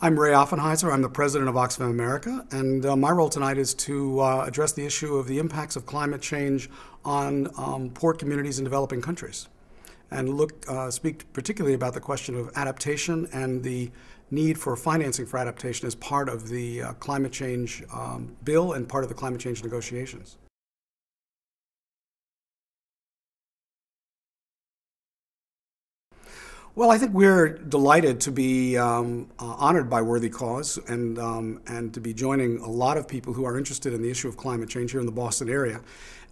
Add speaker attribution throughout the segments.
Speaker 1: I'm Ray Offenheiser. I'm the president of Oxfam America, and my role tonight is to address the issue of the impacts of climate change on poor communities in developing countries, and speak particularly about the question of adaptation and the need for financing for adaptation as part of the climate change bill and part of the climate change negotiations. Well, I think we're delighted to be honored by Worthy Cause and to be joining a lot of people who are interested in the issue of climate change here in the Boston area.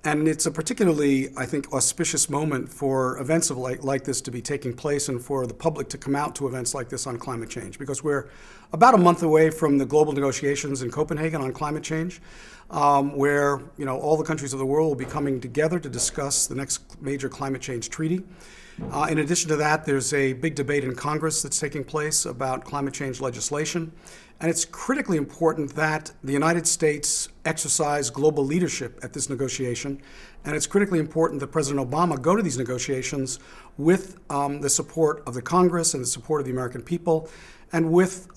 Speaker 1: And it's a particularly, I think, auspicious moment for events like this to be taking place and for the public to come out to events like this on climate change, because we're about a month away from the global negotiations in Copenhagen on climate change, where all the countries of the world will be coming together to discuss the next major climate change treaty. In addition to that, there's a big debate in Congress that's taking place about climate change legislation. And it's critically important that the United States exercise global leadership at this negotiation. And it's critically important that President Obama go to these negotiations with the support of the Congress and the support of the American people, and with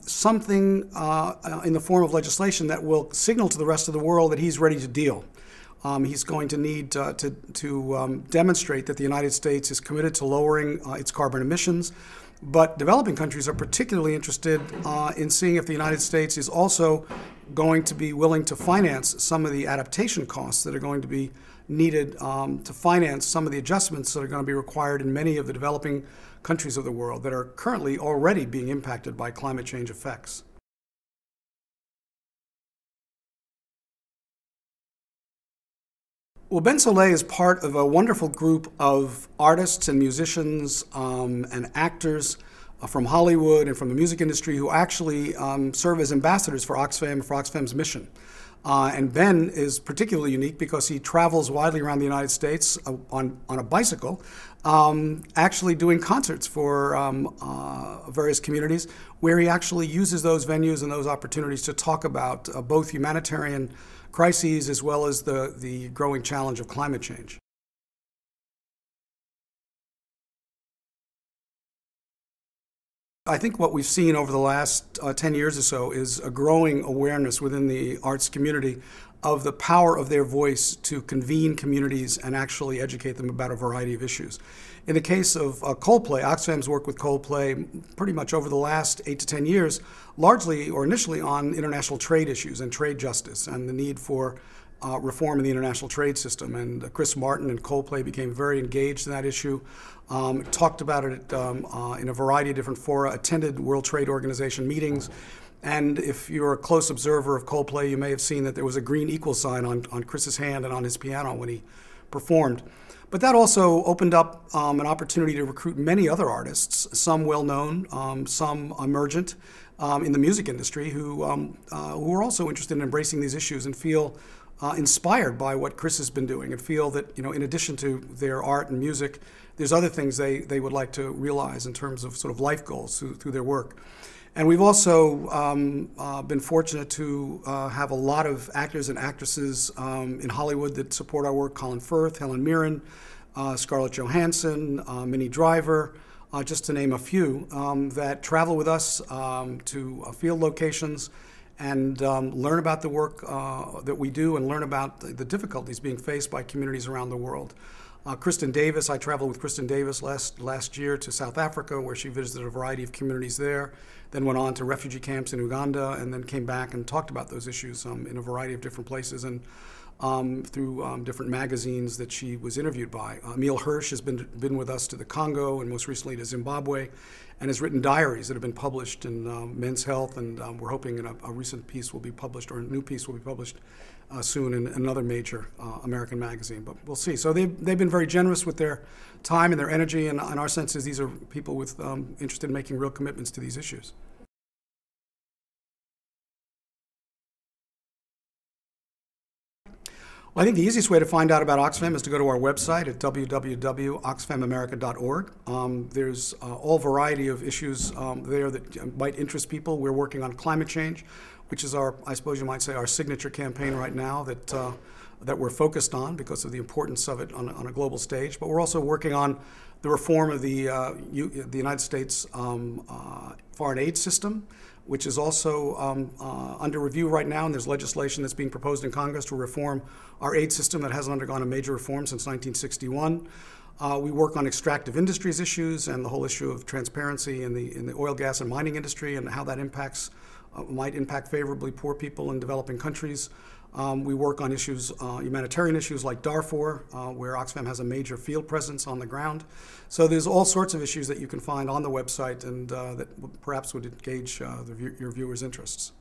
Speaker 1: something in the form of legislation that will signal to the rest of the world that he's ready to deal. He's going to need to demonstrate that the United States is committed to lowering its carbon emissions. But developing countries are particularly interested in seeing if the United States is also going to be willing to finance some of the adaptation costs that are going to be needed to finance some of the adjustments that are going to be required in many of the developing countries of the world that are currently already being impacted by climate change effects. Well, Ben Soleil is part of a wonderful group of artists and musicians and actors from Hollywood and from the music industry who actually serve as ambassadors for Oxfam, for Oxfam's mission. And Ben is particularly unique because he travels widely around the United States on a bicycle, actually doing concerts for various communities, where he actually uses those venues and those opportunities to talk about both humanitarian crises as well as the growing challenge of climate change. I think what we've seen over the last 10 years or so is a growing awareness within the arts community of the power of their voice to convene communities and actually educate them about a variety of issues. In the case of Coldplay, Oxfam's worked with Coldplay pretty much over the last 8 to 10 years, largely or initially on international trade issues and trade justice and the need for reform in the international trade system. And Chris Martin and Coldplay became very engaged in that issue, talked about it in a variety of different fora, attended World Trade Organization meetings. And if you're a close observer of Coldplay, you may have seen that there was a green equal sign on Chris's hand and on his piano when he performed. But that also opened up an opportunity to recruit many other artists, some well-known, some emergent in the music industry, who are also interested in embracing these issues and feel inspired by what Chris has been doing, and feel that in addition to their art and music, there's other things they would like to realize in terms of sort of life goals through their work. And we've also been fortunate to have a lot of actors and actresses in Hollywood that support our work: Colin Firth, Helen Mirren, Scarlett Johansson, Minnie Driver, just to name a few, that travel with us to field locations and learn about the work that we do and learn about the difficulties being faced by communities around the world. Kristen Davis, I traveled with Kristen Davis last year to South Africa, where she visited a variety of communities there, then went on to refugee camps in Uganda, and then came back and talked about those issues in a variety of different places and through different magazines that she was interviewed by. Emile Hirsch has been with us to the Congo and most recently to Zimbabwe, and has written diaries that have been published in Men's Health, and we're hoping a recent piece will be published, or a new piece will be published soon in another major American magazine, but we'll see. So they've been very generous with their time and their energy, and our sense is these are people with interested in making real commitments to these issues. Well, I think the easiest way to find out about Oxfam is to go to our website at www.oxfamamerica.org. There's all variety of issues there that might interest people. We're working on climate change, which is I suppose you might say, our signature campaign right now that that we're focused on because of the importance of it on a global stage. But we're also working on the reform of the United States foreign aid system, which is also under review right now, and there's legislation that's being proposed in Congress to reform our aid system that hasn't undergone a major reform since 1961. We work on extractive industries issues and the whole issue of transparency in the oil, gas, and mining industry and how that might impact favorably poor people in developing countries. We work on issues, humanitarian issues like Darfur, where Oxfam has a major field presence on the ground. So there's all sorts of issues that you can find on the website and that perhaps would engage your viewers' interests.